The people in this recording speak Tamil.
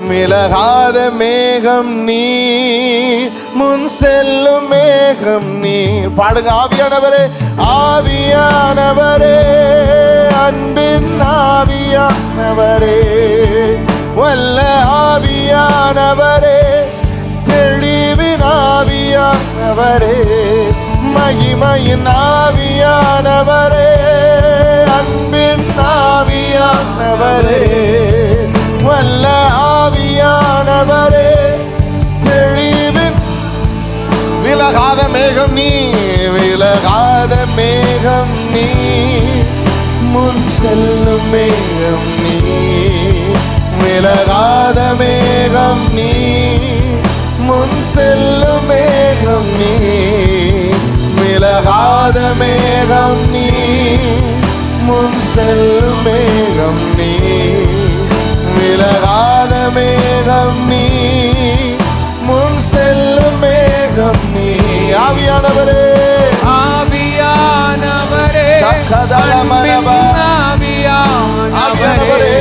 விலகாத மேகம் நீ, முன் செல்லும் மேகம் நீ. பாடுங்க. ஆவியானவரே, ஆவியானவரே, அன்பின் ஆவியானவரே, வல்ல ஆவியானவரே, தெளிவின் ஆவியானவரே, மகிமையின் ஆவியானவரே, அன்பின் ஆவியானவரே, வல்ல ஆவியானவரே, தெளிவின். விலகாத மேகம் நீ, விலகாத மேகம் நீ, முன் செல்லும் மேகம் நீ, விலகாத மேகம் நீ, முன் செல்லும் மேகம் நீ, விலகாத மேகம் நீ, முன் செல்லும் மேகம் நீ, விலகாத மேகம் நீ, முன் செல்லும் மேகம் நீ. ஆவியானவரே, ஆவியானவரே, சக்கதல மரபா, ஆவியானவரே,